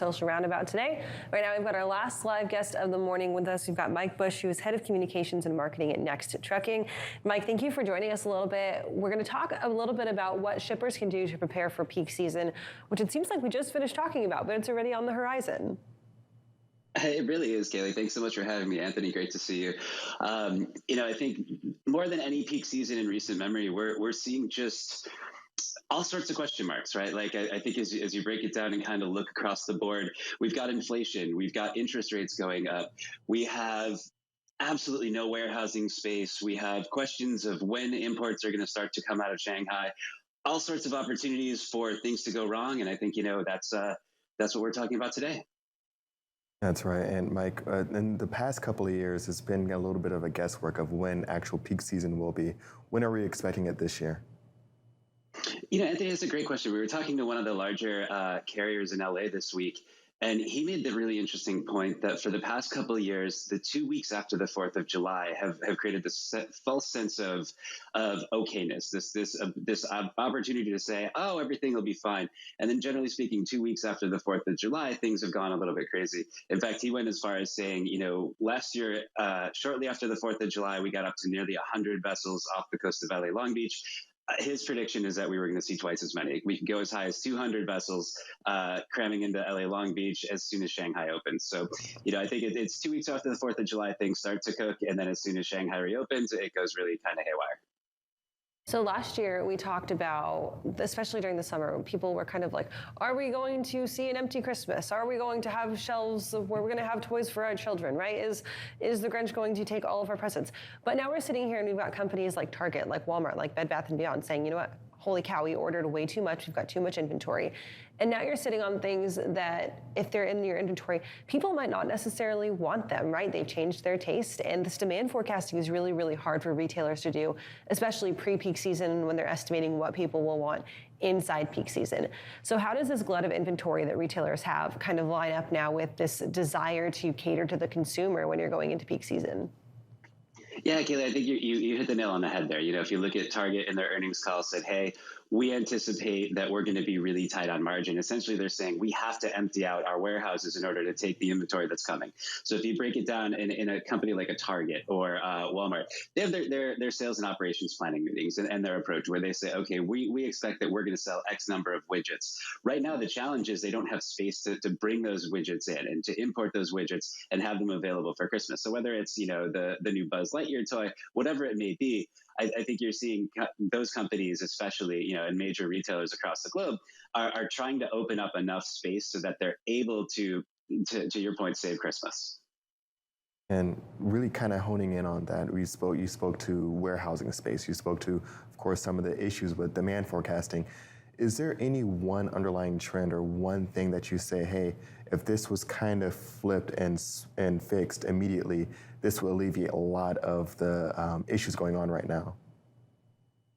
Social Roundabout today. Right now, we've got our last live guest of the morning with us. We've got Mike Bush, who is Head of Communications and Marketing at Next Trucking. Mike, thank you for joining us a little bit. We're going to talk a little bit about what shippers can do to prepare for peak season, which it seems like we just finished talking about, but it's already on the horizon. It really is, Kaylee. Thanks so much for having me, Anthony. Great to see you. I think more than any peak season in recent memory, we're seeing just all sorts of question marks, right? Like I think as you break it down and kind of look across the board, we've got inflation, we've got interest rates going up, we have absolutely no warehousing space, we have questions of when imports are going to start to come out of Shanghai, all sorts of opportunities for things to go wrong, and I think that's what we're talking about today. That's right. And Mike, in the past couple of years, it's been a little bit of a guesswork of when actual peak season will be. When are we expecting it this year? Anthony, that's a great question. We were talking to one of the larger carriers in LA this week, and he made the really interesting point that for the past couple of years, the 2 weeks after the 4th of July have created this false sense of okayness, this opportunity to say, oh, everything will be fine. And then generally speaking, 2 weeks after the 4th of July, things have gone a little bit crazy. In fact, he went as far as saying, last year, shortly after the 4th of July, we got up to nearly 100 vessels off the coast of LA Long Beach. His prediction is that we were going to see twice as many. We could go as high as 200 vessels cramming into LA Long Beach as soon as Shanghai opens. So, I think it's 2 weeks after the 4th of July, things start to cook. And then as soon as Shanghai reopens, it goes really kind of haywire. So last year we talked about, especially during the summer, people were kind of like, are we going to see an empty Christmas? Are we going to have shelves where we're going to have toys for our children, right? Is the Grinch going to take all of our presents? But now we're sitting here and we've got companies like Target, like Walmart, like Bed Bath & Beyond saying, you know what? Holy cow, we ordered way too much. We've got too much inventory. And now you're sitting on things that, if they're in your inventory, people might not necessarily want them, right? They've changed their taste. And this demand forecasting is really, really hard for retailers to do, especially pre-peak season when they're estimating what people will want inside peak season. So how does this glut of inventory that retailers have kind of line up now with this desire to cater to the consumer when you're going into peak season? Yeah, Kaylee, I think you hit the nail on the head there. If you look at Target in their earnings call said, hey, we anticipate that we're going to be really tight on margin. Essentially, they're saying we have to empty out our warehouses in order to take the inventory that's coming. So if you break it down in a company like a Target or Walmart, they have their sales and operations planning meetings and their approach where they say, okay, we expect that we're going to sell X number of widgets. Right now, the challenge is they don't have space to bring those widgets in and to import those widgets and have them available for Christmas. So whether it's, the new Buzz Lightyear toy, whatever it may be, I think you're seeing those companies, especially, and major retailers across the globe, are trying to open up enough space so that they're able to your point, save Christmas. And really kind of honing in on that, you spoke to warehousing space. You spoke to, of course, some of the issues with demand forecasting. Is there any one underlying trend or one thing that you say, hey, if this was kind of flipped and fixed immediately, this will alleviate a lot of the issues going on right now?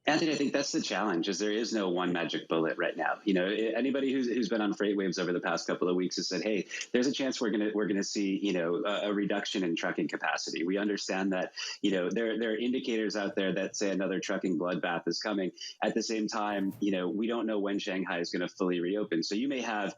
Anthony, I think that's the challenge, is there is no one magic bullet right now. Anybody who's been on freight waves over the past couple of weeks has said, hey, there's a chance we're gonna see, a reduction in trucking capacity. We understand that, there are indicators out there that say another trucking bloodbath is coming. At the same time, we don't know when Shanghai is going to fully reopen. So you may have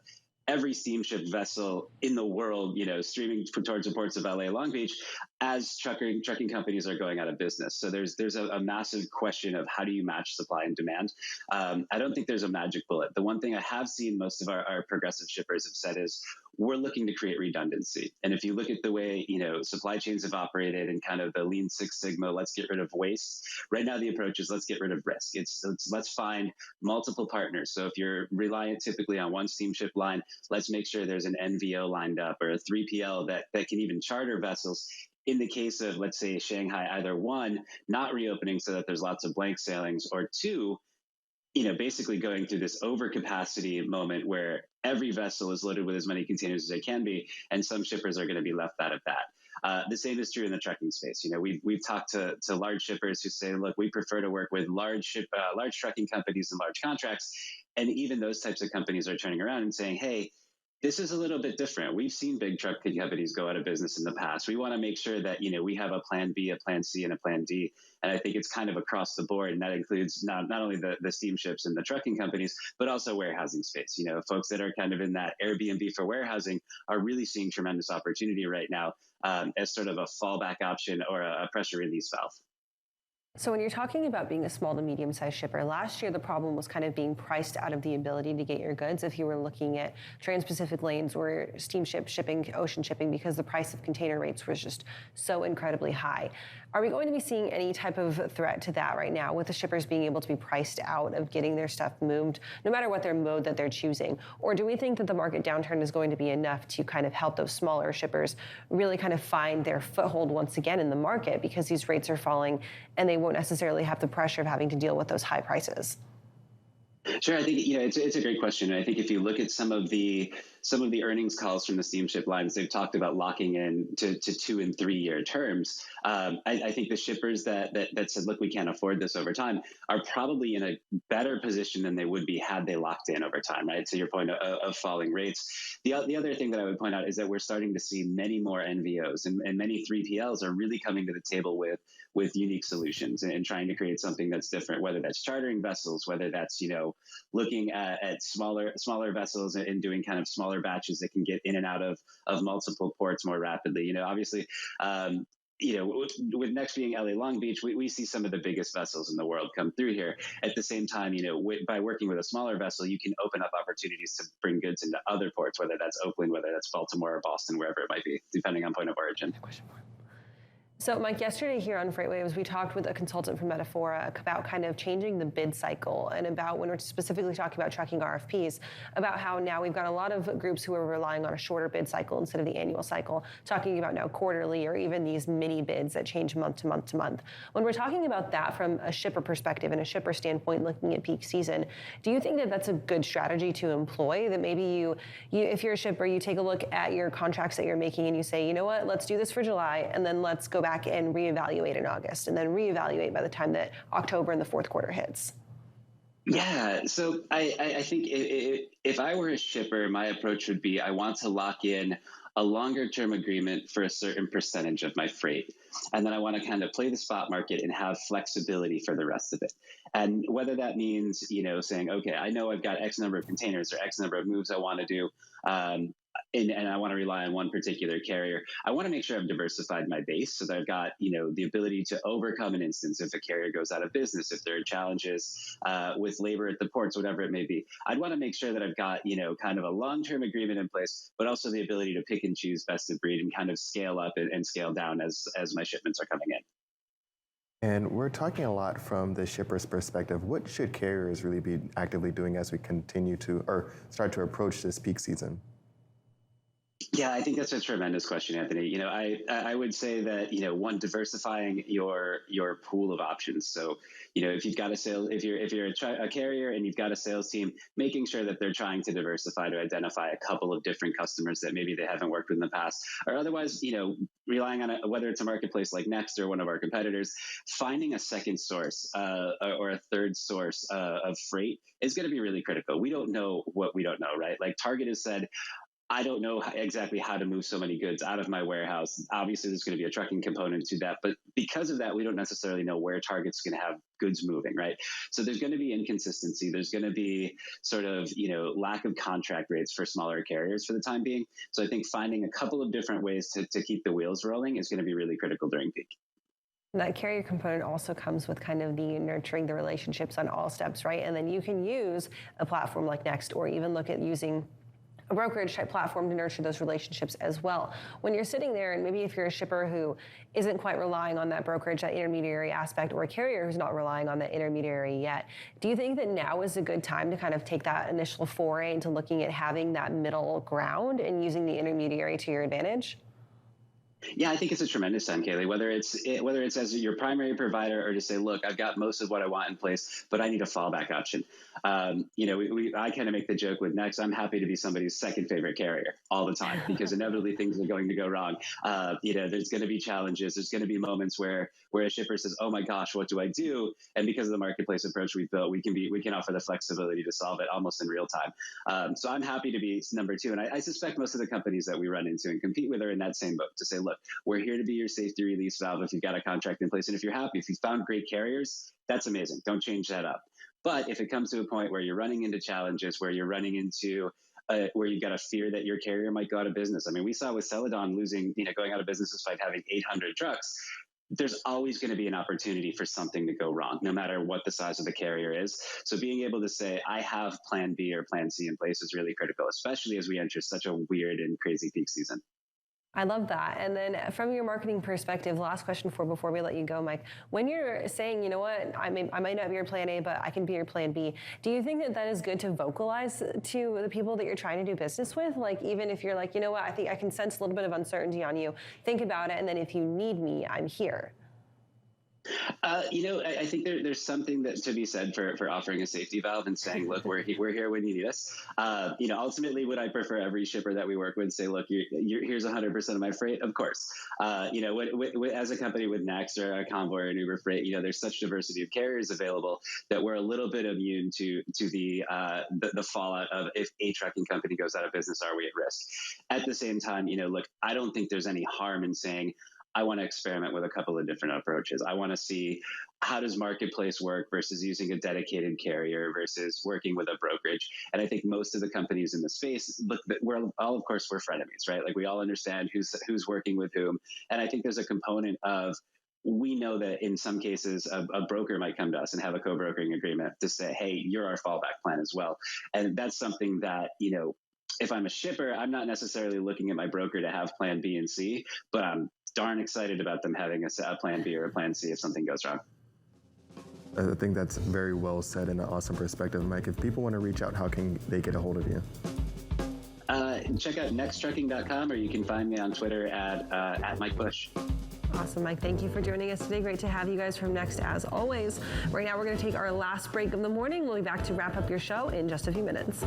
every steamship vessel in the world, streaming towards the ports of LA Long Beach as trucking companies are going out of business. So there's a massive question of how do you match supply and demand? I don't think there's a magic bullet. The one thing I have seen most of our progressive shippers have said is we're looking to create redundancy. And if you look at the way, supply chains have operated and kind of the Lean Six Sigma, let's get rid of waste. Right now, the approach is let's get rid of risk. Let's find multiple partners. So if you're reliant typically on one steamship line, let's make sure there's an NVO lined up or a 3PL that can even charter vessels. In the case of, let's say, Shanghai, either one, not reopening so that there's lots of blank sailings, or two, basically going through this overcapacity moment where every vessel is loaded with as many containers as they can be, and some shippers are going to be left out of that. The same is true in the trucking space. We've talked to large shippers who say, look, we prefer to work with large trucking companies and large contracts. And even those types of companies are turning around and saying, hey, This is a little bit different. We've seen big truck companies go out of business in the past. We want to make sure that, we have a plan B, a plan C, and a plan D. And I think it's kind of across the board. And that includes not only the steamships and the trucking companies, but also warehousing space. Folks that are kind of in that Airbnb for warehousing are really seeing tremendous opportunity right now as sort of a fallback option or a pressure release valve. So when you're talking about being a small to medium-sized shipper, last year the problem was kind of being priced out of the ability to get your goods if you were looking at trans-Pacific lanes or steamship shipping, ocean shipping, because the price of container rates was just so incredibly high. Are we going to be seeing any type of threat to that right now, with the shippers being able to be priced out of getting their stuff moved, no matter what their mode that they're choosing? Or do we think that the market downturn is going to be enough to kind of help those smaller shippers really kind of find their foothold once again in the market, because these rates are falling and they won't necessarily have the pressure of having to deal with those high prices? Sure, I think it's a great question. I think if you look at some of the earnings calls from the steamship lines, they've talked about locking in to 2 and 3 year terms. I think the shippers that said, look, we can't afford this over time, are probably in a better position than they would be had they locked in over time, right? So your point of falling rates. The other thing that I would point out is that we're starting to see many more NVOs and many 3PLs are really coming to the table with unique solutions and trying to create something that's different, whether that's chartering vessels, whether that's, looking at smaller vessels and doing kind of smaller batches that can get in and out of multiple ports more rapidly. Obviously, with next being LA Long Beach, we see some of the biggest vessels in the world come through here. At the same time, by working with a smaller vessel, you can open up opportunities to bring goods into other ports, whether that's Oakland, whether that's Baltimore or Boston, wherever it might be, depending on point of origin. So, Mike, yesterday here on FreightWaves, we talked with a consultant from Metaphora about kind of changing the bid cycle, and about, when we're specifically talking about tracking RFPs, about how now we've got a lot of groups who are relying on a shorter bid cycle instead of the annual cycle, talking about now quarterly or even these mini bids that change month to month to month. When we're talking about that from a shipper perspective and a shipper standpoint, looking at peak season, do you think that that's a good strategy to employ? That maybe you if you're a shipper, you take a look at your contracts that you're making and you say, you know what, let's do this for July, and then let's go back and reevaluate in August, and then reevaluate by the time that October and the fourth quarter hits? Yeah, so I think if I were a shipper, my approach would be I want to lock in a longer term agreement for a certain percentage of my freight. And then I want to kind of play the spot market and have flexibility for the rest of it. And whether that means, saying, okay, I know I've got X number of containers or X number of moves I want to do, and I want to rely on one particular carrier. I want to make sure I've diversified my base so that I've got, the ability to overcome an instance if a carrier goes out of business, if there are challenges with labor at the ports, whatever it may be. I'd want to make sure that I've got, kind of a long-term agreement in place, but also the ability to pick and choose best of breed and kind of scale up and scale down as my shipments are coming in. And we're talking a lot from the shipper's perspective. What should carriers really be actively doing as we continue to, or start to approach this peak season? Yeah, I think that's a tremendous question, Anthony. I would say that, one, diversifying your pool of options. So, if you've got if you're a carrier and you've got a sales team, making sure that they're trying to diversify to identify a couple of different customers that maybe they haven't worked with in the past, or otherwise, relying on whether it's a marketplace like Next or one of our competitors, finding a second source or a third source of freight is going to be really critical. We don't know what we don't know, right? Like Target has said, I don't know exactly how to move so many goods out of my warehouse. Obviously, there's going to be a trucking component to that. But because of that, we don't necessarily know where Target's going to have goods moving, right? So there's going to be inconsistency. There's going to be sort of, lack of contract rates for smaller carriers for the time being. So I think finding a couple of different ways to keep the wheels rolling is going to be really critical during peak. That carrier component also comes with kind of the nurturing the relationships on all steps, right? And then you can use a platform like Next, or even look at using a brokerage type platform to nurture those relationships as well. When you're sitting there, and maybe if you're a shipper who isn't quite relying on that brokerage, that intermediary aspect, or a carrier who's not relying on that intermediary yet, do you think that now is a good time to kind of take that initial foray into looking at having that middle ground and using the intermediary to your advantage? Yeah, I think it's a tremendous time, Kaylee. Whether it's as your primary provider or to say, look, I've got most of what I want in place, but I need a fallback option. I kind of make the joke with Next. I'm happy to be somebody's second favorite carrier all the time because inevitably things are going to go wrong. There's going to be challenges. There's going to be moments where a shipper says, "Oh my gosh, what do I do?" And because of the marketplace approach we've built, we can offer the flexibility to solve it almost in real time. So I'm happy to be number two, and I suspect most of the companies that we run into and compete with are in that same boat to say, look, we're here to be your safety release valve if you've got a contract in place. And if you're happy, if you found great carriers, that's amazing. Don't change that up. But if it comes to a point where you're running into challenges, where you're running into where you've got a fear that your carrier might go out of business. I mean, we saw with Celadon going out of business despite having 800 trucks. There's always going to be an opportunity for something to go wrong, no matter what the size of the carrier is. So being able to say, I have plan B or plan C in place is really critical, especially as we enter such a weird and crazy peak season. I love that. And then from your marketing perspective, last question before we let you go, Mike, when you're saying, you know what, I might not be your plan A, but I can be your plan B, do you think that is good to vocalize to the people that you're trying to do business with? Like, even if you're like, you know what, I think I can sense a little bit of uncertainty on you, think about it, and then if you need me, I'm here. I think there's something that to be said for offering a safety valve and saying, look, we're here when you need us. Ultimately, would I prefer every shipper that we work with say, look, here's 100% of my freight? Of course. As a company with Next or a Convoy or an Uber Freight, there's such diversity of carriers available that we're a little bit immune to the fallout of if a trucking company goes out of business, are we at risk? At the same time, look, I don't think there's any harm in saying, I want to experiment with a couple of different approaches. I want to see how does marketplace work versus using a dedicated carrier versus working with a brokerage. And I think most of the companies in the space, look, of course, we're frenemies, right? Like we all understand who's working with whom. And I think there's a component of, we know that in some cases a broker might come to us and have a co-brokering agreement to say, hey, you're our fallback plan as well. And that's something that, if I'm a shipper, I'm not necessarily looking at my broker to have plan B and C, but I'm darn excited about them having a plan B or a plan C if something goes wrong. I think that's very well said and an awesome perspective. Mike, if people want to reach out, how can they get a hold of you? Check out nexttrucking.com, or you can find me on Twitter at Mike Bush. Awesome, Mike. Thank you for joining us today. Great to have you guys from Next as always. Right now, we're going to take our last break of the morning. We'll be back to wrap up your show in just a few minutes.